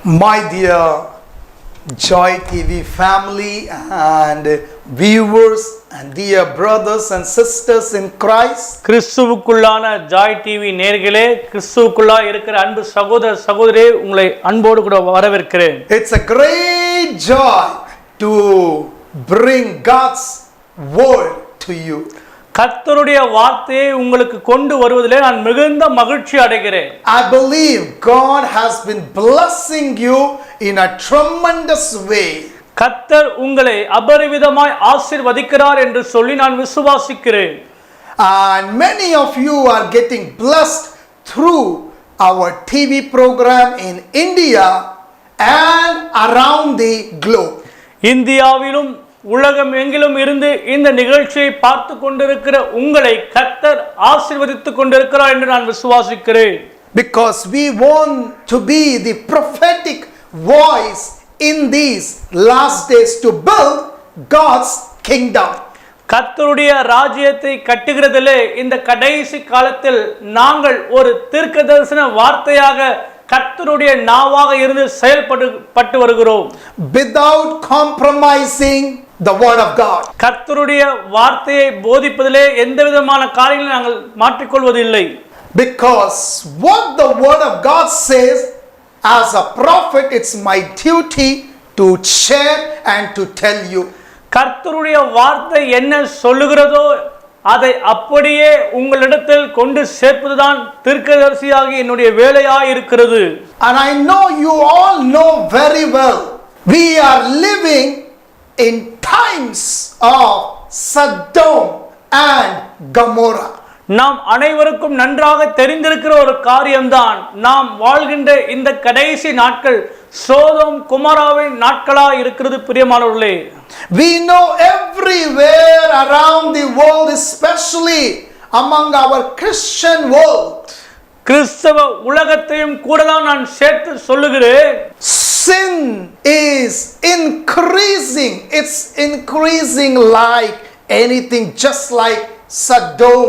My dear Joy TV family and viewers and dear brothers and sisters in Christ, கிறிஸ்துவுக்குள்ளான joy TV நேயர்களே, கிறிஸ்துவுக்குள்ளா இருக்கிற அன்பு சகோதர சகோதரியே, உங்களை அன்போடு கூட வரவேற்கிறேன். It's a great joy to bring God's word to you. கர்த்தருடைய வார்த்தையை உங்களுக்கு கொண்டு வருவதிலே நான் மிகுந்த மகிழ்ச்சி அடைகிறேன். I believe God has been blessing you in a tremendous way. கர்த்தர் உங்களை அபரிவிதமாய் ஆசீர்வதிக்கிறார் என்று சொல்லி நான் விசுவாசிக்கிறேன். And many of you are getting blessed through our TV program in India and around the globe. இந்தியாவிலும் உலகம் எங்கிலும் இருந்து இந்த நிகழ்ச்சியை பார்த்து கொண்டிருக்கிற உங்களை கர்த்தர் ஆசீர்வதித்துக் கொண்டிருக்கிறார் என்று நான் விசுவாசிக்கிறேன். Because we want to be the prophetic voice in these last days to build God's kingdom. கர்த்தருடைய ராஜ்யத்தை கட்டுகிறதிலே இந்த கடைசி காலத்தில் நாங்கள் ஒரு தீர்க்கதரிசன வார்த்தையாக கர்த்தருடைய நாவாக இருந்து செயல்பட்டு வருகிறோம். Without compromising the word of God. கர்த்தருடைய வார்த்தையை போதிப்பதிலே எந்த விதமான காரியங்களை நாங்கள் மாற்றிக்கொள்வதில்லை. Because what the word of God says, as a prophet, it's my duty to share and to tell you. கர்த்தருடைய வார்த்தை என்ன சொல்லுகிறதோ அதை அப்படியே உங்களிடத்தில் கொண்டு சேர்ப்பதுதான் தீர்க்கதரிசியாகிய என்னுடைய வேலையாய் இருக்கிறது. And I know you all know very well, we are living in times of Sodom and Gomorrah. நாம் அனைவருக்கும் நன்றாக தெரிந்திருக்கிற ஒரு காரியம்தான், நாம் வாழ்கின்ற இந்த கடைசி நாட்கள் சோதோம் குமாராவின் நாட்களா இருக்கிறது. பிரியமானவர்களே, we know everywhere around the world, especially among our Christian world, கிறிஸ்தவ உலகத்தையும் கூட தான் நான் சேர்த்து சொல்லுகிறேன், sin is increasing. It's increasing like anything, just like Sodom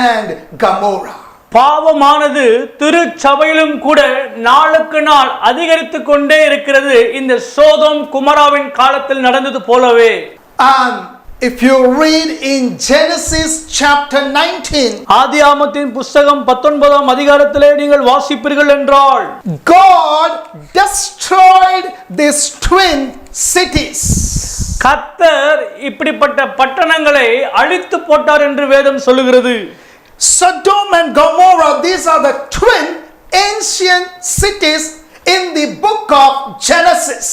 and Gomorrah. பாவமானது திருச்சபையிலும் கூட நாளுக்கு நாள் அதிகரித்து கொண்டே இருக்கிறது, இந்த சோதோம் குமாராவின் காலத்தில் நடந்தது போலவே. And if you read in Genesis chapter 19, ஆதியாகமத்தின் புத்தகம் 19ஆம் அதிகாரத்திலே நீங்கள் வாசிப்பீர்கள் என்றால், God destroyed these twin cities. கர்த்தர் இப்படிப்பட்ட பட்டணங்களை அழித்து போட்டார் என்று வேதம் சொல்லுகிறது. Sodom and Gomorrah, these are the twin ancient cities in the book of Genesis.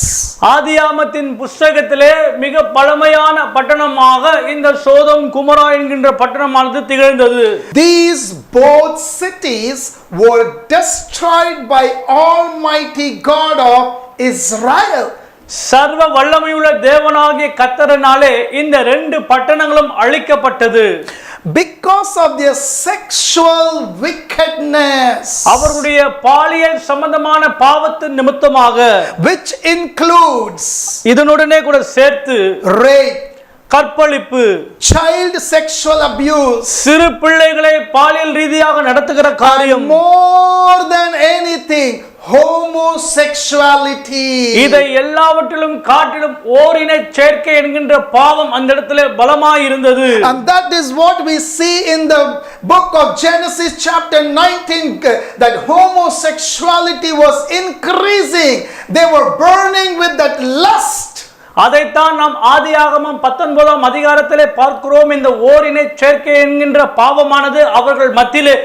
ஆதியாகமத்தின் புத்தகத்திலே மிக பழமையான பட்டணமாக இந்த சோதோம் குமாரா என்கின்ற பட்டணமானது திகழ்ந்தது. These both cities were destroyed by Almighty God of Israel. சர்வ வல்லமையுள்ள தேவனாகிய கர்த்தரினாலே இந்த ரெண்டு பட்டணங்களும் அழிக்கப்பட்டது. Because of their sexual wickedness, அவர்களுடைய பாலியல் சம்பந்தமான பாவத்தின் நிமித்தமாக, which includes இதனுடனே கூட சேர்த்து rape, கற்பழிப்பு, child sexual abuse, சிறு பிள்ளைகளை பாலியல் ரீதியாக நடத்துகிற காரியம், more than anything, homosexuality. இதை எல்லாவற்றிலும் காட்டிலும் ஓரின சேர்க்கை என்கின்ற பாவம் அந்த இடத்திலே பலமாய் இருந்தது. And that is what we see in the book of Genesis chapter 19, that homosexuality was increasing. They were burning with that lust. அதைத்தான் நாம் ஆதியாகமம் 19ஆம் அதிகாரத்திலே பார்க்கிறோம். இந்த ஓரினை சேர்க்கை என்கின்ற பாவமானது அவர்கள் மத்தியிலே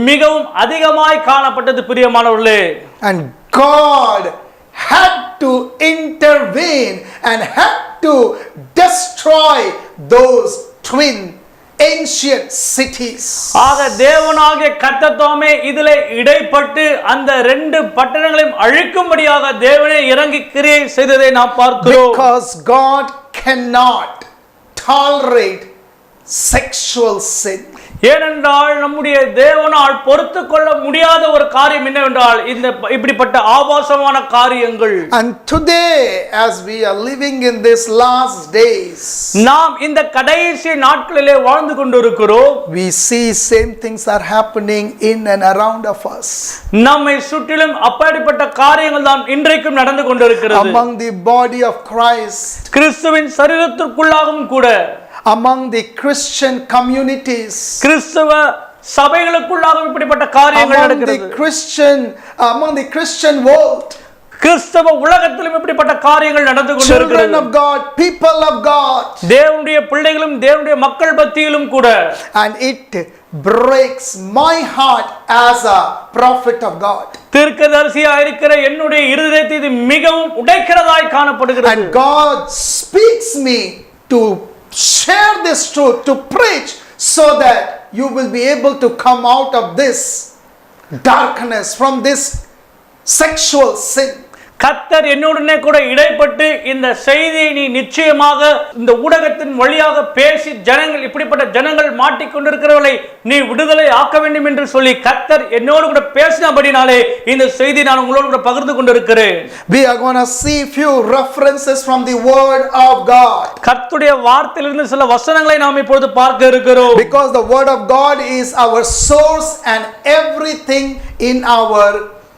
மிகவும் அதிகமாய் காணப்பட்டது. பிரியமானவர்களே, and God had to intervene and had to destroy those twin ancient cities. ஆக தேவனாகிய கர்த்தர் தாமே இதிலே இடைப்பட்டு அந்த ரெண்டு பட்டணங்களையும் அழிக்கும்படியாக தேவனே இறங்கி கிரியை செய்ததை நாம் பார்க்கிறோம். Because God cannot tolerate sexual sin. ஏனென்றால் நம்முடைய தேவனால் பொறுத்து கொள்ள முடியாத ஒரு காரியம் என்னவென்றால் இந்த இப்படிப்பட்ட ஆபாசமான காரியங்கள். And today, as we are living in these last days, நாம் இந்த கடைசி நாட்களிலே வாழ்ந்து கொண்டிருக்கிறோம். we see same things are happening in and around of us. நம்மை சுற்றிலும் அப்படிப்பட்ட காரியங்கள் தான் இன்றைக்கும் நடந்து கொண்டிருக்கிறது. Among the body of Christ, கிறிஸ்துவின் சரீரத்திற்குள்ளாகவும் கூட, among the Christian communities, கிறிஸ்தவ சபைகளுக்குள்ளாகவும் இப்படிப்பட்ட காரியங்கள் நடக்கிறது. among the Christian world, கிறிஸ்தவ உலகத்திலும் இப்படிப்பட்ட காரியங்கள் நடந்து கொண்டிருக்கிறது. children of God, people of God, தேவனுடைய பிள்ளைகளும் தேவனுடைய மக்கள் மத்தியிலும் கூட. and it breaks my heart as a prophet of God. தீர்க்கதரிசியாக இருக்கிற என்னுடைய இருதயத்தை இது மிகவும் உடைக்கிறதாய் காணப்படுகிறது. And God speaks me to share this truth, to preach, so that you will be able to come out of this darkness, from this sexual sin. கர்த்தர் என்னுடனே கூட இடைப்பட்டு இந்த செய்தியை நீ நிச்சயமாக இந்த ஊடகத்தின் வழியாக பேசி ஜனங்கள் இப்படிப்பட்ட ஜனங்கள் மாட்டிக்கொண்டிருக்கிறவர்களை நீ விடுதலை ஆக்க வேண்டும் என்று சொல்லி கர்த்தர் என்னோடு கூட பேசினபடினாலே இந்த செய்தி நான் உங்களோடு கூட பகிர்ந்து கொண்டிருக்கிறேன். We are going to see few references from the word of God. கர்த்தருடைய வார்த்தையிலிருந்து சில வசனங்களை நாம் இப்பொழுது பார்க்க இருக்கிறோம். Because the word of God is our source and everything in our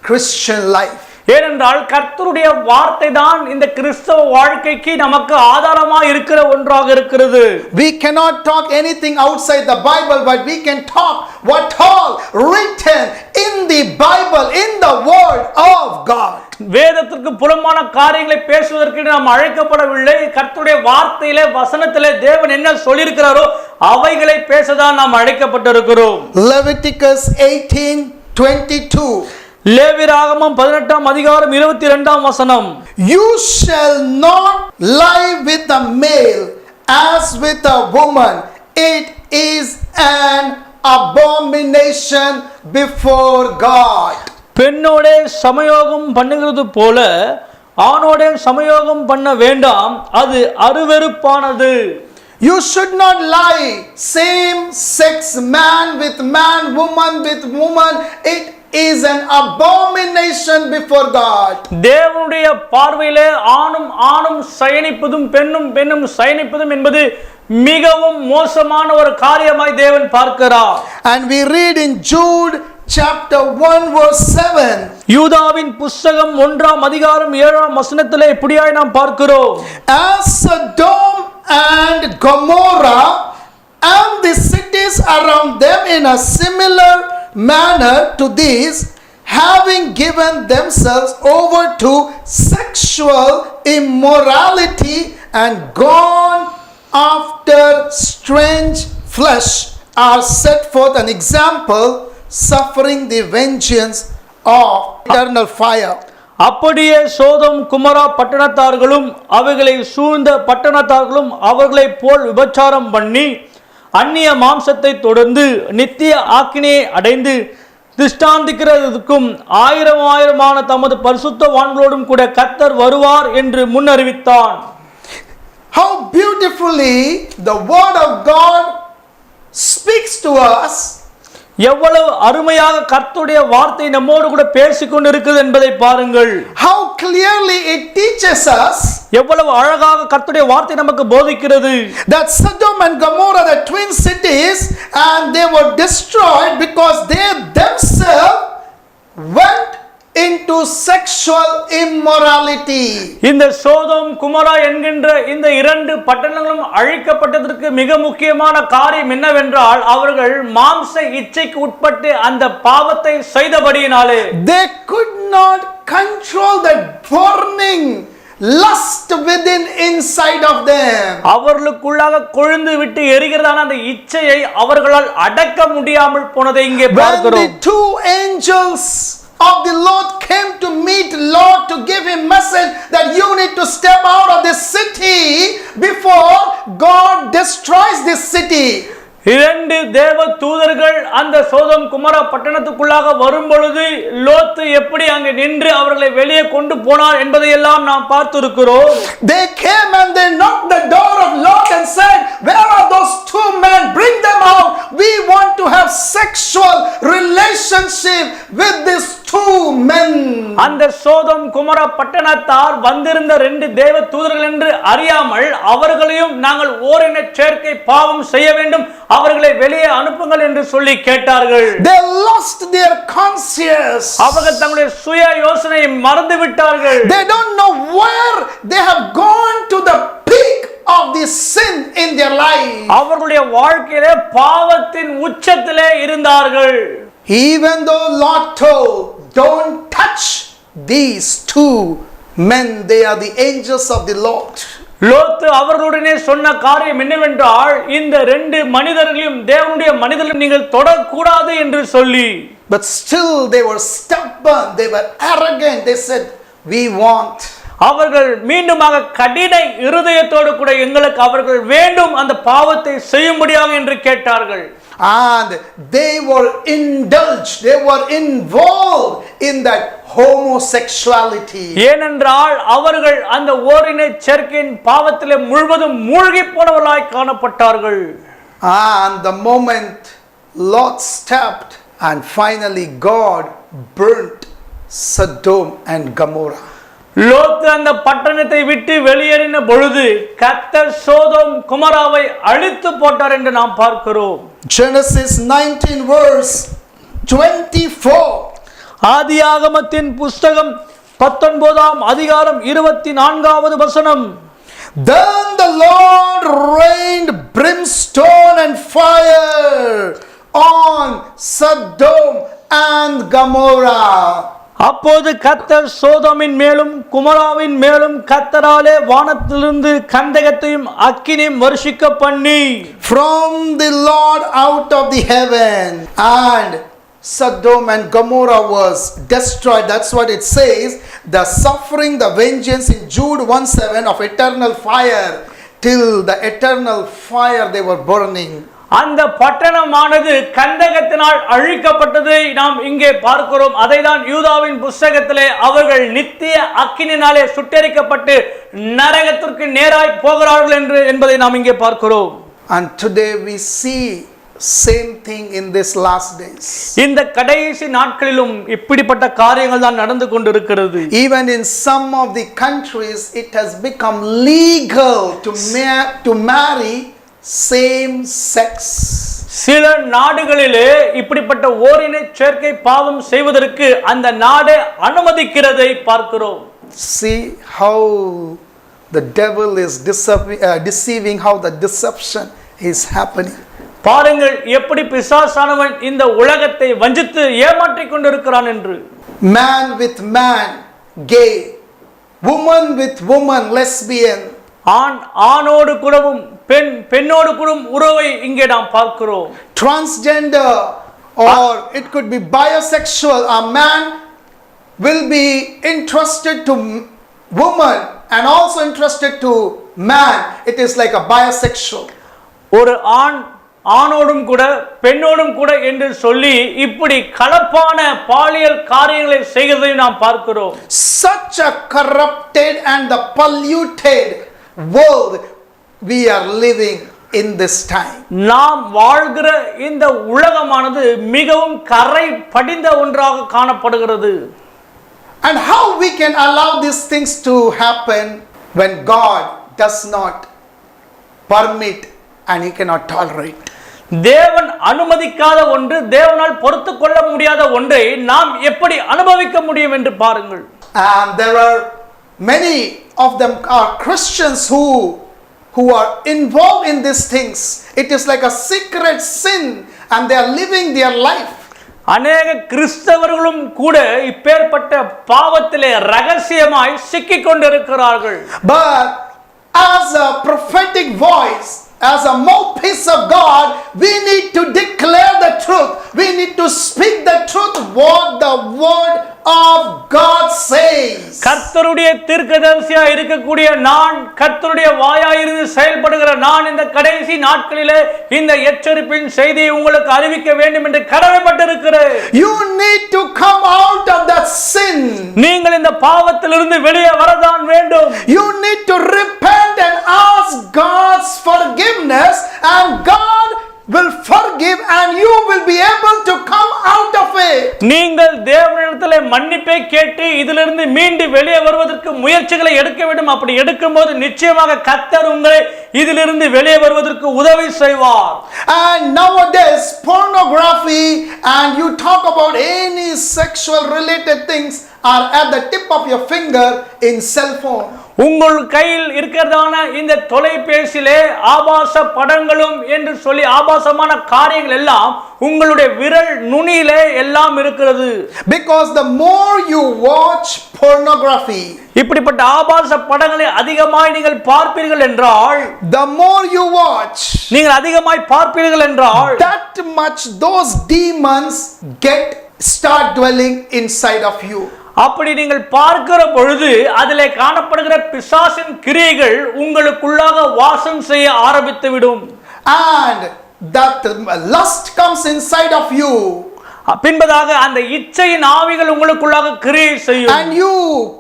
Christian life. ஏனென்றால் கர்த்தருடைய வார்த்தை தான் இந்த கிறிஸ்தவ வாழ்க்கைக்கு நமக்கு ஆதாரமாக இருக்கிற ஒன்றாக இருக்கிறது. We cannot talk anything outside the Bible, but we can talk what all written in the Bible, in the word of God. வேதத்திற்கு புறம்பான காரியங்களை பேசுவதற்கு நாம் அழைக்கப்படவில்லை. கர்த்தருடைய வார்த்தையிலே வசனத்திலே தேவன் என்ன சொல்லியிருக்கிறாரோ அவைகளை பேசதான் நாம் அழைக்கப்பட்டிருக்கிறோம். Leviticus 18:22. லேவியராகமம் 18ஆம் அதிகாரம் 22ஆம் வசனம். You shall not lie with a male as with a woman. It is an abomination before God. பெண்ணோடே சமயோகம் பண்ணுகிறது போல ஆணோடே சமயோகம் பண்ண வேண்டாம், அது அருவருப்பானது. You should not lie. Same sex, man with man, woman with woman. It is an abomination before God. தேவனுடைய பார்வையிலே ஆணும் ஆணும் சயனிப்பதும் பெண்ணும் பெண்ணும் சயனிப்பதும் என்பது மிகவும் மோசமான ஒரு காரியமாய் தேவன் பார்க்கிறார். And we read in Jude chapter 1 verse 7. யூதாவின் புத்தகம் 1ஆம் அதிகாரம் 7ஆம் வசனத்திலே இப்படியாய் நாம் பார்க்கிறோம். As Sodom and Gomorrah and the cities around them in a similar manner to these, having given themselves over to sexual immorality and gone after strange flesh, are set forth an example, suffering the vengeance of eternal fire. அப்படியே சோதம் குமரா பட்டணத்தார்களும் அவைகளை சூழ்ந்த பட்டணத்தார்களும் அவர்களை போல் விபச்சாரம் பண்ணி அந்நிய மாம்சத்தை தொடர்ந்து நித்திய ஆக்கினையை அடைந்து திஷ்டாந்திக்கிறதுக்கும் ஆயிரமான தமது பரிசுத்தவான்களோடும் கூட கர்த்தர் வருவார் என்று முன்னறிவித்தான். How beautifully the word of God speaks to us. எவ்வளவு அருமையாக கர்த்தருடைய வார்த்தை நம்மோடு கூட பேசிக் கொண்டிருக்கிறது என்பதை பாருங்கள். How clearly it teaches us. எவ்வளவு அழகாக கர்த்தருடைய வார்த்தை நமக்கு போதிக்கிறது. That Sodom and Gomorrah, the twin cities, and they were destroyed because they themselves went into sexual immorality. இந்த சோதோம் குமரா என்கின்ற இந்த இரண்டு பட்டணங்களும் அழிக்கப்பட்டதற்கு மிக முக்கியமான காரியம் என்னவென்றால் அவர்கள் மாம்ச இச்சைக்கு உட்பட்டு அந்த பாவத்தை செய்தபடியினாலே they could not control the burning lust within inside of them. அவர்களுக்குள்ளாக கொழுந்து விட்டு எரிகிறதான அந்த இச்சையை அவர்களால் அடக்க முடியாமல் போனதை இங்கே பார்க்கிறோம். When the two angels of the Lord came to meet Lot to give him message that you need to step out of this city before God destroys this city. இரண்டு தேவ தூதர்கள் அந்த சோதம் குமரா பட்டணத்துக்குள்ளாக வரும் பொழுது லோத்து எப்படி அங்கே நின்று அவர்களை வெளியே கொண்டு போனார் என்பதை எல்லாம் நாம் பார்த்திருக்கிறோம். They came and they knocked the door of Lot and said, where are those two men? Bring them out. We want to அந்த சோதோம் குமரா பட்டணத்தார் வந்திருந்த 2 தேவ தூதர்கள் என்று அறியாமல் அவர்களையும் நாங்கள் ஓரின சேர்க்கை பாவம் செய்ய வேண்டும், அவர்களை வெளியே அனுப்புங்கள் என்று சொல்லி கேட்டார்கள். They lost their conscience. அவர்கள் தங்களுடைய சுய யோசனையை மறந்து விட்டார்கள். They don't know where they have gone to the peak of the sin in their life. அவர்களுடைய வாழ்க்கையிலே பாவத்தின் உச்சத்திலே இருந்தார்கள். Even though Lot told, don't touch these 2 men, they are the angels of the Lord. லோத்து அவர்களுடனே சொன்ன காரியம் என்னவென்றால், இந்த 2 மனிதர்களையும் தேவனுடைய மனிதர்களையும் நீங்கள் தொடக்கூடாது என்று சொல்லி. But still they were stubborn, they were arrogant. They said, we want. அவர்கள் மீண்டுமாக கடின இருதயத்தோடு கூட எங்களுக்கு அவர்கள் வேண்டும் அந்த பாவத்தை செய்யும்படியாக என்று கேட்டார்கள். And they were indulged, they were involved in that homosexuality. ஏனென்றால் அவர்கள் அந்த ஓரின சேர்க்கையின் பாவத்திலே முழுவதும் மூழ்கி போனவர்களாய் காணப்பட்டார்கள். And the moment Lot stepped, and finally God burnt Sodom and Gomorrah. லோத்து அந்த பட்டணத்தை விட்டு வெளியேறின பொழுது கர்த்தர் சோதோம் குமராவை அழித்து போட்டார் என்று நாம் பார்க்கிறோம். Genesis 19 verse 24. ஆதியாகமத்தின் புஸ்தகம் 19ஆம் அதிகாரம் 24வது வசனம். Then the Lord rained brimstone and fire on Sodom and Gomorrah. அப்போது கர்த்தர் சோதோமின் மேலும் குமராவின் மேலும் கர்த்தராலே வானத்திலிருந்து கந்தகத்தையும் அக்கினியும் வருஷிக்க பண்ணி, from the Lord out of the heaven, and Sodom and Gomorrah was destroyed. That's what it says. The suffering, the vengeance in Jude 1:7 of eternal fire, till the eternal fire they were burning. அந்த பட்டணமானது கந்தகத்தினால் அழிக்கப்பட்டதை நாம் இங்கே பார்க்கிறோம். அதைதான் யூதாவின் புஸ்தகத்திலே அவர்கள் நித்திய அக்கினினாலே சுட்டெரிக்கப்பட்டு நரகத்திற்கு நேராய் போகிறார்கள் என்பதை நாம் இங்கே பார்க்கிறோம். And today we see same thing in this last days. இந்த கடைசி நாட்களிலும் இப்படிப்பட்ட காரியங்கள் தான் நடந்து கொண்டிருக்கிறது. Even in some of the countries it has become legal to marry same sex. சில நாடுகளிலே இப்படிப்பட்ட ஓரின சேர்க்கை பாவம் செய்வதற்கு அந்த நாடே அனுமதிக்கிறதை பார்க்கிறோம். See how the devil is deceiving, how the deception is happening. பாருங்கள் எப்படி பிசாசானவன் இந்த உலகத்தை வஞ்சித்து ஏமாற்றிக் கொண்டிருக்கிறான் என்று. Man with man, gay. Woman with woman, lesbian. ஆண் ஆணோடு கூடவும் பெண் பெண்ணோடு கூடவும் உறவை இங்கே நாம் பார்க்கிறோம். Transgender, or it could be bisexual. A man will be interested to woman and also interested to man. It is like a bisexual. ஒரு ஆண் ஆணோடும் கூட பெண்ணோடும் கூட என்று சொல்லி இப்படி கலப்பான பாலியல் காரியங்களை செய்வதை நாம் பார்க்கிறோம். Such a corrupted and the polluted world we are living in this time. நாம் வாழ்கிற இந்த உலகமானது மிகவும் கரை படிந்த ஒன்றாக காணப்படுகிறது. And how we can allow these things to happen when God does not permit and he cannot tolerate. தேவன் அனுமதிக்காத ஒன்று, தேவனால் பொறுத்துக் கொள்ள முடியாத ஒன்றை நாம் எப்படி அனுபவிக்க முடியும் என்று பாருங்கள். And there are many of them are Christians who are involved in these things. It is like a secret sin and they are living their life. அநேக கிறிஸ்தவர்களும் கூட இப்பேற்பட்ட பாவத்திலே ரகசியமாய் சிக்கிக் கொண்டிருக்கிறார்கள். But as a prophetic voice, as a mouthpiece of God, we need to declare the truth. We need to speak the truth, what the word of God says. கர்த்தருடைய தீர்க்கதரிசியா இருக்கக்கூடிய நான், கர்த்தருடைய வாயாயிருந்து செயல்படுகிற நான் இந்த கடைசி நாட்களிலே இந்த எச்சரிப்பின் செய்தியை உங்களுக்கு அறிவிக்க வேண்டும் என்று கடமைப்பட்டிருக்கிறேன். You need to come out of that sin. நீங்கள் இந்த பாவத்திலிருந்து வெளியே வரதான் வேண்டும். You need to repent and ask God's forgiveness, and God will forgive and you will be able to come out of it. நீங்கள் தேவனிடத்திலே மன்னிப்பை கேட்டு இதிலிருந்து மீண்டு வெளியே வருவதற்கு முயற்சிகளை எடுக்க வேண்டும். அப்படி எடுக்கும்போது நிச்சயமாக கர்த்தர் உங்களை இதிலிருந்து வெளியே வருவதற்கு உதவி செய்வார். And nowadays pornography and you talk about any sexual related things are at the tip of your finger in cell phone. உங்கள் கையில் இருக்கிறதான இந்த தொலைபேசியிலே ஆபாச படங்களும் என்று சொல்லி ஆபாசமான காரியங்கள் எல்லாம் உங்களுடைய விரல் நுனியிலே எல்லாம் இருக்கிறது. Because the more you watch pornography, இப்படிப்பட்ட ஆபாச படங்களை அதிகமாய் நீங்கள் பார்ப்பீர்கள் என்றால், the more you watch, நீங்கள் அதிகமாய் பார்ப்பீர்கள் என்றால், that much those demons start dwelling inside of you. அப்படி நீங்கள் பார்க்கிற பொழுது அதிலே காணப்படுகிற பிசாசின் கிரியைகள் உங்களுக்குள்ளாக வாசம் செய்ய ஆரம்பித்து விடும். And that lust comes inside of you. பின்பதாக அந்த இச்சையின் ஆவிகள் உங்களுக்குள்ளாக கிரியை செய்யும். And you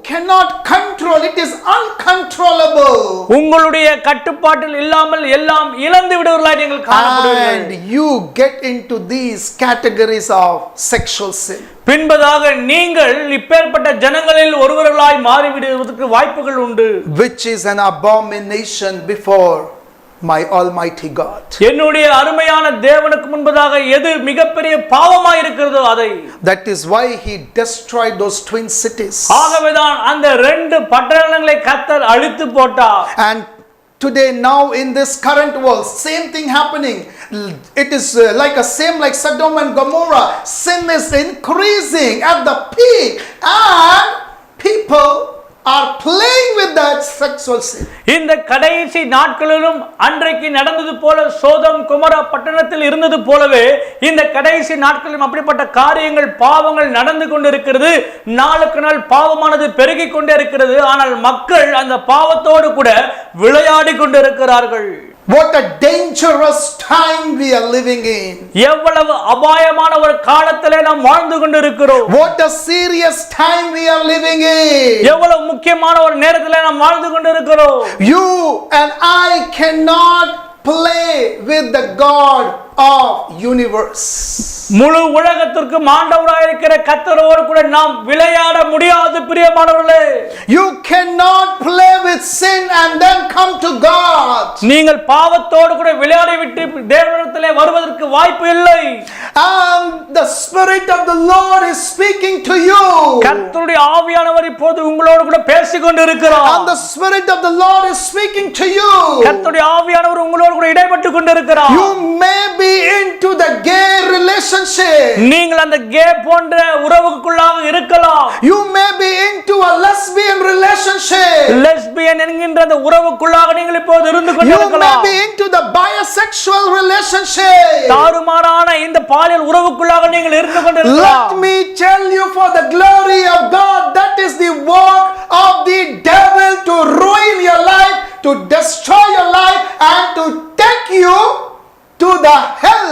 cannot control, it is uncontrollable. உங்களுடைய கட்டுப்பாட்டில் இல்லாமல் எல்லாம் இழந்து விடுவீர்களாய் நீங்கள் காணப்படுவீர்கள். And you get into these categories of sexual sin. பின்பதாக நீங்கள் இப்பேற்பட்ட ஜனங்களில் ஒருவர்களாய் மாறிவிடுவதற்கு வாய்ப்புகள் உண்டு. Which is an abomination before my almighty God. என்னுடைய அருமையான தேவனுக்கு முன்பதாக எது மிகப்பெரிய பாவமாய் இருக்கிறதோ அதை. That is why he destroyed those twin cities. ஆகவேதான் அந்த ரெண்டு பட்டணங்களை கர்த்தர் அழித்து போட்டார். And today now in this current world same thing happening. It is like Sodom and Gomorrah. Sin is increasing at the peak and people are playing with that sexual sin. இந்த கடைசி நாட்களிலும் அன்றைக்கு நடந்தது போல சோதம் குமரா பட்டணத்தில் இருந்தது போலவே இந்த கடைசி நாட்களிலும் அப்படிப்பட்ட காரியங்கள் பாவங்கள் நடந்து கொண்டிருக்கிறது. நாளுக்கு நாள் பாவமானது பெருகிக் கொண்டே இருக்கிறது. ஆனால் மக்கள் அந்த பாவத்தோடு கூட விளையாடி கொண்டிருக்கிறார்கள். What a dangerous time we are living in. எவ்வளவு அபாயமான ஒரு காலத்திலே நாம் வாழ்ந்து கொண்டிருக்கிறோம். What a serious time we are living in. எவ்வளவு முக்கியமான ஒரு நேரத்திலே நாம் வாழ்ந்து கொண்டிருக்கிறோம். You and I cannot play with the God of universe. முழு உலகத்திற்கு ஆண்டவராய் இருக்கிற கர்த்தரோடு கூட நாம் விளையாட முடியாது பிரியமானவர்களே. You cannot play with sin and then come to God. நீங்கள் பாவத்தோடு கூட விளையாடி விட்டு தேவனிடத்திலே வருவதற்கு வாய்ப்பு இல்லை. And the spirit of the Lord is speaking to you. கர்த்தருடைய ஆவியானவர் இப்போது உங்களோடு கூட பேசிக் கொண்டிருக்கிறார். And the spirit of the Lord is speaking to you. கர்த்தருடைய ஆவியானவர் உங்களோடு கூட இடைப்பட்டு கொண்டிருக்கிறார். You may be into the gay relationship. நீங்கள் அந்த கே போன்ற உறவுக்குள்ளாக இருக்கலாம். You may be into a lesbian relationship. Lesbian என்கின்ற அந்த உறவுக்குள்ளாக நீங்கள் இப்போது இருந்து கொண்டிருக்கலாம். You may be into the bisexual relationship. தாறுமாறான இந்த பாலியல் உறவுக்குள்ளாக நீங்கள் இருந்து கொண்டிருக்கலாம். Let me tell you, for the glory of God, that is the work of the devil to ruin your life, to destroy your life and to take you to the hell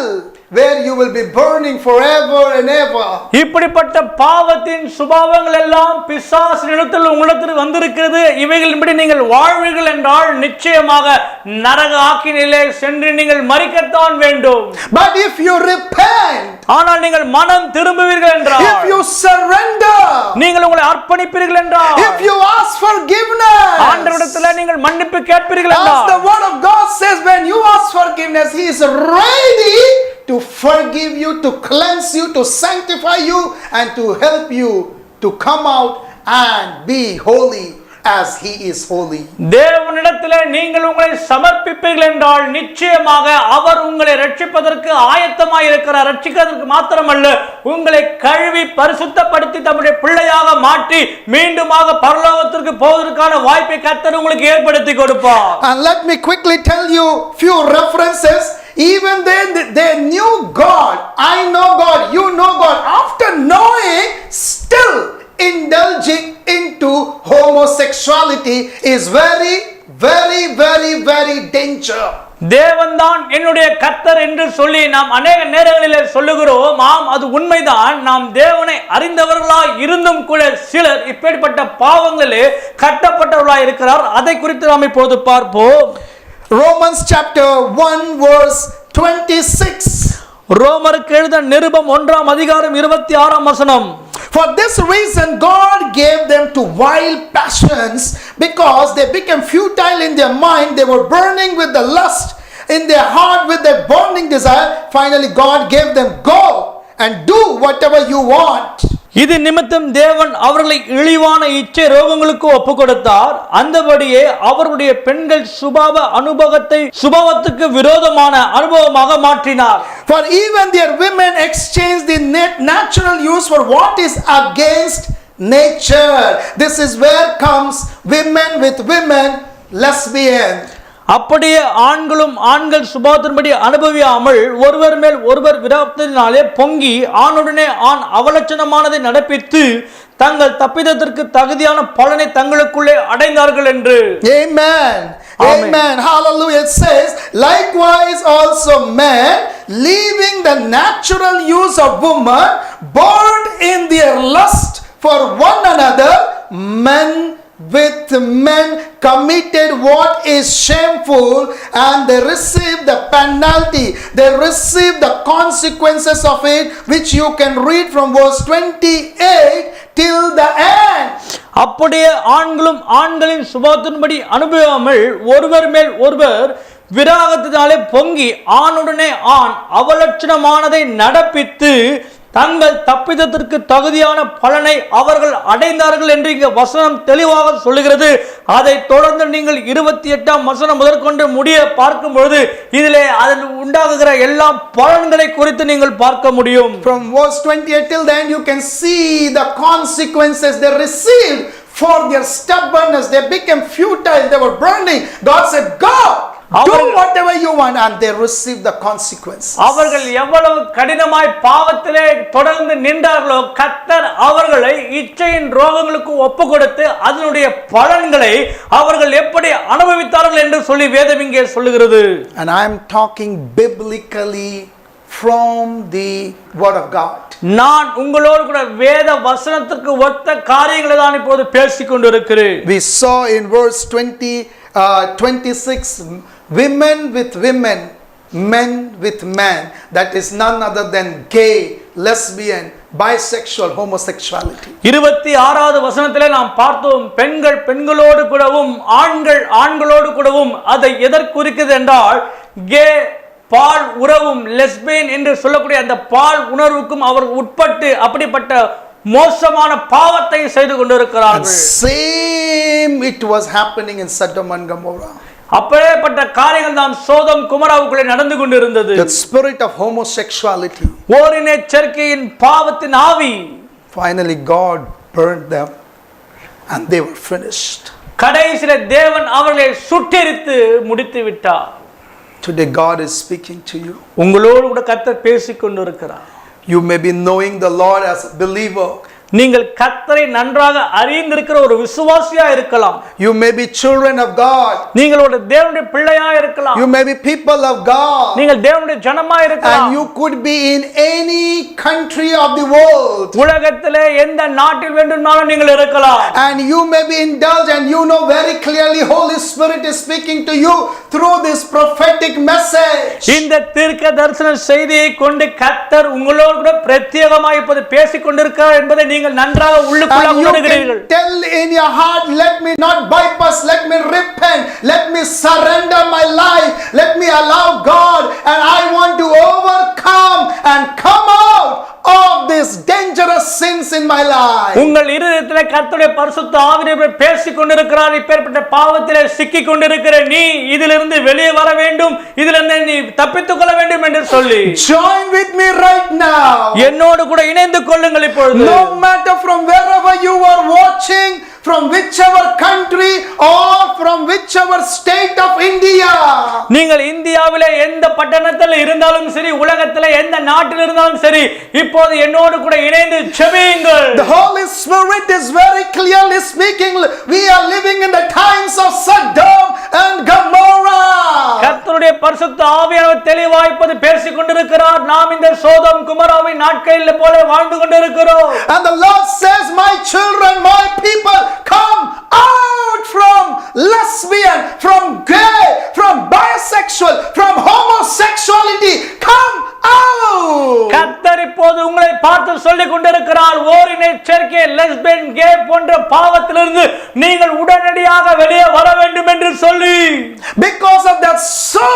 where you will be burning forever and ever. இப்படிப்பட்ட பாவத்தின் சுபாவங்கள் எல்லாம் பிசாசினிடத்தில் உங்களிடத்தில் வந்திருக்கிறது. இவைகளின்படி நீங்கள் வாழ்வீர்கள் என்றால் நிச்சயமாக நரக ஆக்கினிலே சென்று நீங்கள் மரிக்கத்தான் வேண்டும். But if you repent, ஆனால் நீங்கள் மனம் திரும்புவீர்கள் என்றால், if you surrender, நீங்கள் உங்களை அர்ப்பணிப்பீர்கள் என்றால், if you ask forgiveness, ஆண்டவரிடத்தில் நீங்கள் மன்னிப்பு கேட்பீர்கள் as என்றால், the word of God says, when you ask forgiveness, he is ready to forgive you, to cleanse you, to sanctify you and to help you to come out and be holy as he is holy. தேவனிடத்திலே நீங்கள் உங்களை சமர்ப்பிப்பீர்கள் என்றால் நிச்சயமாக அவர் உங்களை ரட்சிப்பதற்கு ஆயத்தமாய் இருக்கிறார். ரட்சிக்கிறதற்கு மாத்திரமல்ல, உங்களை கழுவி பரிசுத்தப்படுத்தி தம்முடைய பிள்ளையாக மாற்றி மீண்டுமாக பரலோகத்திற்கு போவதற்கான வாய்ப்பை கர்த்தர் உங்களுக்கு ஏற்படுத்தி கொடுப்பார். And let me quickly tell you few references. Even then they knew God. I know God, you know God. After knowing, still indulging into homosexuality is very, very, very, very danger. தேவன்தான் என்னுடைய கர்த்தர் என்று சொல்லி நாம் அநேக நேரங்களிலே சொல்லுகிறோம். ஆம், அது உண்மைதான். நாம் தேவனை அறிந்தவர்களாய் இருந்தும் கூட சிலர் இப்படிப்பட்ட பாவங்களிலே கட்டப்பட்டவர்களாய் இருக்கிறார். அதை குறித்து நாம் இப்போது பார்ப்போம். Romans chapter 1 verse 26. ரோமருக்கு எழுதின நிருபம் 1ஆம் அதிகாரம் 26ஆம் வசனம். For this reason God gave them to wild passions, because they became futile in their mind. They were burning with the lust in their heart with their burning desire. Finally God gave them, go and do whatever you want. இது நிமித்தம் தேவன் அவர்களை இழிவான இச்சை ரோகங்களுக்கு ஒப்பு கொடுத்தார். அந்தபடியே அவருடைய பெண்கள் சுபாவத்துக்கு விரோதமான அனுபவமாக மாற்றினார். For even their women exchanged the natural use for what is against nature. This is where comes women with women, lesbian. அப்படியே ஆண்கள் சுபாவத்தின்படி அனுபவியாமல் ஒருவர் மேல் ஒருவர் விரோதத்தினாலே பொங்கி ஆணுடனே ஆண் அவலட்சணமானதை நடப்பித்து தங்கள் தப்பிதத்திற்கு தகுதியான பலனை தங்களுக்குள்ளே அடைந்தார்கள் என்று. Amen. Amen. Hallelujah. It says, likewise also men, leaving the natural use of woman, burned in their lust for one another, men with men committed what is shameful, and they received the penalty, they received the consequences of it, which you can read from verse 28 till the end. அப்படியே ஆண்களின் சுபாவத்தின்படி அனுபவியாமல் ஒருவர் மேல் ஒருவர் விராகத்தினாலே பொங்கி ஆணுடனே ஆண் அவலட்சணமானதை நடப்பித்து தங்கள் தப்பிதத்திற்கு தகுதியான பலனை அவர்கள் அடைந்தார்கள் என்று இங்க வசனம் தெளிவாக சொல்லுகிறது. அதை தொடர்ந்து நீங்கள் 28ஆம் வசனம் முதற்கொண்டு முடிய பார்க்கும் பொழுது இதிலே அதில் உண்டாகுகிற எல்லா பலன்களை குறித்து நீங்கள் பார்க்க முடியும். From verse 28 till then you can see the consequences they received for their stubbornness. They became futile, they were burning. God said, go, do whatever you want, and they received the consequences. அவர்கள் எவ்வளவு கடினமாய் பாவத்திலே தொடர்ந்து நின்றார்களோ கர்த்தர் அவர்களை இச்சையின் ரோகங்களுக்கு ஒப்பு கொடுத்து அதனுடைய பலன்களை அவர்கள் எப்படி அனுபவித்தார்கள் என்று சொல்லி வேதம் இங்கே சொல்லுகிறது. And I am talking biblically from the word of God. நான் உங்களோடு கூட வேத வசனத்துக்கு ஒத்த காரியங்களை தான் இப்போது பேசிக் கொண்டிருக்கிறேன். We saw in verse 26, women with women, men with men. That is none other than gay, lesbian, bisexual, homosexuality. 26வது வசனத்திலே நாம் பார்த்தோம், பெண்களோடு கூடவும் ஆண்களோடு கூடவும். அதை எதற்குறிக்கிறது என்றால் கே பால் உறவும், லெஸ்பியன் என்று சொல்லக்கூடிய அந்த பால் உணர்வுக்கும் அவர் உட்பட்டு அப்படிப்பட்ட மோசமான பாவத்தை செய்து கொண்டிருக்கிறார்கள். Same it was happening in Sodom and Gomorrah. அப்படிப்பட்ட காரியங்கள் தான் சோதம் குமராவுக்குள்ளே நடந்து கொண்டிருந்தது. The spirit of homosexuality, ஓரின சேர்க்கையின் பாவத்தின் ஆவி, finally God burned them and they were finished. கடைசியிலே தேவன் அவர்களை சுட்டெரித்து முடித்து விட்டார். Today God is speaking to you. உங்களோடு கூட கர்த்தர் பேசிக் கொண்டிருக்கிறார். You may be knowing the Lord as a believer. நீங்கள் கர்த்தரை நன்றாக அறிந்திருக்கிற ஒரு விசுவாசியா இருக்கலாம். You may be children of God. நீங்கள் ஒரு தேவனுடைய பிள்ளையா இருக்கலாம். You may be people of God. நீங்கள் தேவனுடைய ஜனமா இருக்கலாம். And you could be in any country of the world. உலகத்திலே எந்த நாட்டில் வேண்டுமானாலும் நீங்கள் இருக்கலாம். And you may be indulged, and you know very clearly Holy Spirit is speaking to you through this prophetic message. இந்த தீர்க்க தரிசன செய்தியை கொண்டு கர்த்தர் உங்களோடு கூட பிரத்யேகமாக இப்போது பேசிக் கொண்டிருக்கிறார் என்பதை நீங்கள் நன்றாக உள்ளுக்குள்ளாக உணர்கிறீர்கள். Tell in your heart, let me not bypass, let me repent, let me surrender my life, let me allow God, and I want to overcome and come out of these dangerous sins in my life. உங்கள் இதயத்திலே கர்த்தருடைய பரிசுத்த ஆவியானவர் பேசிக் கொண்டிருக்கிறார். இப்பேற்பட்ட பாவத்திலே சிக்கிக் கொண்டிருக்கிற நீ இதிலிருந்து வெளியே வர வேண்டும், இதிலிருந்து நீ தப்பித்துக் கொள்ள வேண்டும் என்று சொல்லி join with me right now. என்னோடு கூட இணைந்து கொள்ளுங்கள் இப்பொழுது. No matter from wherever you are watching, from whichever country or from whichever state of India. நீங்கள் இந்தியாவிலே எந்த பட்டணத்தில் இருந்தாலும் சரி, உலகத்திலே எந்த நாட்டில் இருந்தாலும் சரி, இப்போது என்னோடு கூட இணைந்து ஜெபியுங்கள். The Holy Spirit is very clearly speaking. We are living in the times of Sodom and Gomorrah. கர்த்தருடைய பரிசுத்த ஆவியானவர் தெளிவாய் இப்போது பேசிக் கொண்டிருக்கிறார். நாம் இந்த சோதம் குமராவின் நாட்களில் போல வாழ்ந்து கொண்டிருக்கிறோம். And the Lord says, my children, my people, come out from lesbian, from gay, from bisexual, from homosexuality. Come out. பார்த்து சொல்லிக் கொண்டிருக்கிறார், ஓரினை சேர்க்கை, லெஸ்பியன், கே போன்ற பாவத்திலிருந்து நீங்கள் உடனடியாக வெளியே வர வேண்டும் என்று சொல்லி, because of that so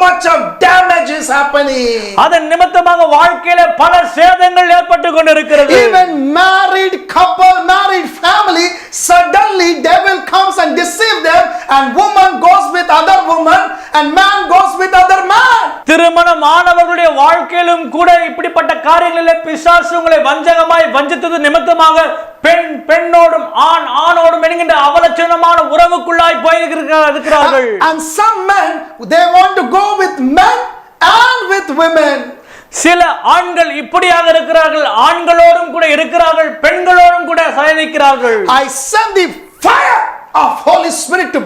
much of damage is happening. அதன் நிமித்தமாக வாழ்க்கையில பல சேதங்கள் ஏற்பட்டு கொண்டிருக்கிறது. Even married couple, married family, suddenly devil comes and deceive them, and woman goes with other woman and man goes with other man. திருமணம் ஆனவர்களுடைய வாழ்க்கையிலும் கூட இப்படிப்பட்ட காரியங்களிலே பிசாசு உங்களை வஞ்சகமாய் வஞ்சித்தது நிமித்தமாக பெண் பெண்ணோடும் ஆண் ஆணோடும் என்கின்ற அவலட்சணமான உறவுக்குள்ளாய் போயிருக்கிறார்கள். And some men, they want to go with men and with women. சில ஆண்கள் இப்படியாக இருக்கிறார்கள், ஆண்களோடும் கூட இருக்கிறார்கள், பெண்களோடும் கூட சயனிக்கிறார்கள். I send the fire of Holy Spirit to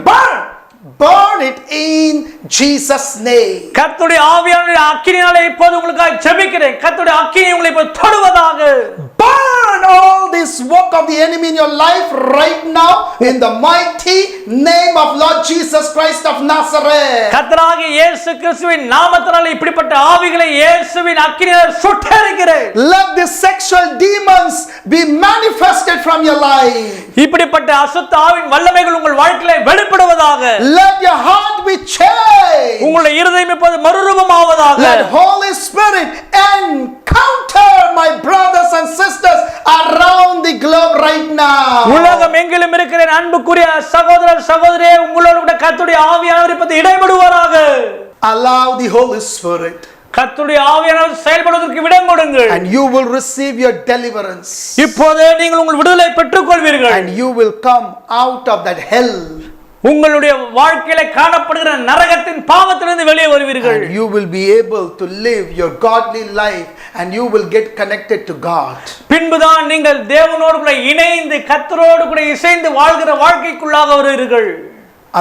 burn it in Jesus name. கர்த்தருடைய ஆவியானவருடைய அக்கினியாலே இப்போது உங்களுக்காக ஜெபிக்கிறேன். கர்த்தருடைய அக்கினி உங்களை இப்போது தொடுவதாக. Burn all this work of the enemy in your life right now in the mighty name of Lord Jesus Christ of Nazareth. கர்த்தராகிய இயேசு கிறிஸ்துவின் நாமத்தினாலே இப்படிப்பட்ட ஆவிகளை இயேசுவின் அக்கினியால் சுட்டெரிக்கிறேன். Let the sexual demons be manifested from your life. இப்படிப்பட்ட அசுத்த ஆவியின் வல்லமைகள் உங்கள் வாழ்க்கையிலே வெளிப்படுவதாக. Let your heart be changed. உங்களுடைய இருதயம் இப்போது மறுரூபமாவதாக. Let Holy Spirit encounter my brothers and sisters around the globe right now. உலகம் எங்கிலும் இருக்கிற அன்புக்குரிய சகோதரர் சகோதரியே, உங்களோடு கூட கர்த்தருடைய ஆவியானவர் இப்போது இடைபடுவாராக. Allow the Holy Spirit, கர்த்தருடைய ஆவியானவர் செயல்படுவதற்கு விடம் கொடுங்கள். and you will receive your deliverance. இப்போதே நீங்கள் உங்கள் விடுதலை பெற்றுக் கொள்வீர்கள். And you will come out of that hell. உங்களுடைய வாழ்க்கையில காணப்படுகிற நரகத்தின் பாவத்திலிருந்து வெளியே வருவீர்கள். And you will be able to live your godly life, and you will get connected to God. பின்புதான் நீங்கள் தேவனோடு கூட இணைந்து கர்த்தரோடு கூட இசைந்து வாழ்கிற வாழ்க்கைக்குள்ளாக வருவீர்கள்.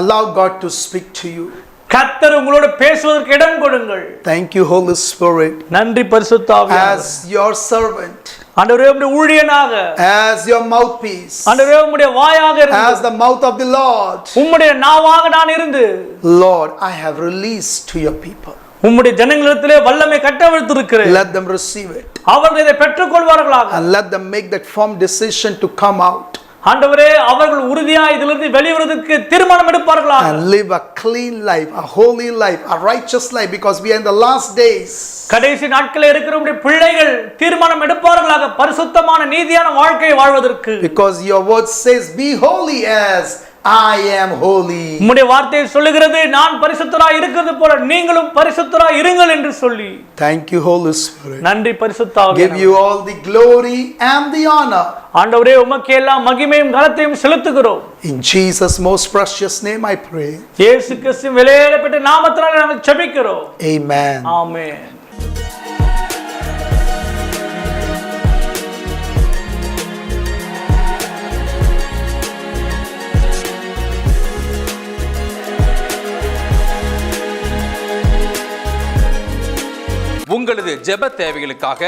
Allow God to speak to you. கர்த்தர் உங்களோடு பேசுவதற்கு இடம் கொடுங்கள். Thank you, Holy Spirit. நன்றி பரிசுத்த ஆவியானவரே. As your servant, ஆண்டவரே உம்முடைய ஊழியனாக, as your mouthpiece, ஆண்டவரே உம்முடைய வாயாக இருந்து, as the mouth of the Lord, உம்முடைய நாவாக நான் இருந்து, Lord, I have released to your people. உம்முடைய ஜனங்களிடத்திலே வல்லமை கட்டவிழ்த்திருக்கிறேன். Let them receive it, அவர்கள் இதை பெற்றுக்கொள்வார்களாக. and let them make that firm decision to come out ஆண்டவரே அவர்கள் உறுதியாய் இதிலிருந்து வெளிவருவதற்கு தீர்மானம் எடுப்பார்களாக. and live a clean life, a holy life, a righteous life, because we are in the last days. கடைசி நாட்களில் இருக்கிற உம்முடைய பிள்ளைகள் தீர்மானம் எடுப்பார்களாக பரிசுத்தமான நீதியான வாழ்க்கையை வாழ்வதற்கு. Because your word says, be holy as I am holy. உம்முடைய வார்த்தை சொல்லுகிறது, நான் பரிசுத்தராய் இருக்கிறது போல நீங்களும் பரிசுத்தராய் இருங்கள் என்று சொல்லி. Thank you, Holy Spirit. நன்றி பரிசுத்த ஆவியானவரே. Give you all the glory and the honor. ஆண்டவரே உமக்கு எல்லா மகிமையும் கனத்தையும் செலுத்துகிறோம். In Jesus' most precious name I pray. இயேசு கிறிஸ்துவின் விலையேறப்பட்ட நாமத்தினாலே நாங்கள் ஜெபிக்கிறோம். Amen. ஆமென். உங்களது ஜெப தேவைகளுக்காக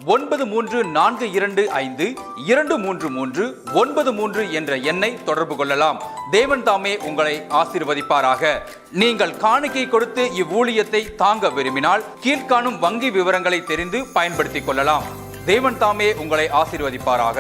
9342523333 என்ற எண்ணை தொடர்பு கொள்ளலாம். தேவன் தாமே உங்களை ஆசீர்வதிப்பாராக. நீங்கள் காணிக்கை கொடுத்து இவ்வூழியத்தை தாங்க விரும்பினால் கீழ்காணும் வங்கி விவரங்களை தெரிந்து பயன்படுத்திக் கொள்ளலாம். தேவன் தாமே உங்களை ஆசீர்வதிப்பாராக.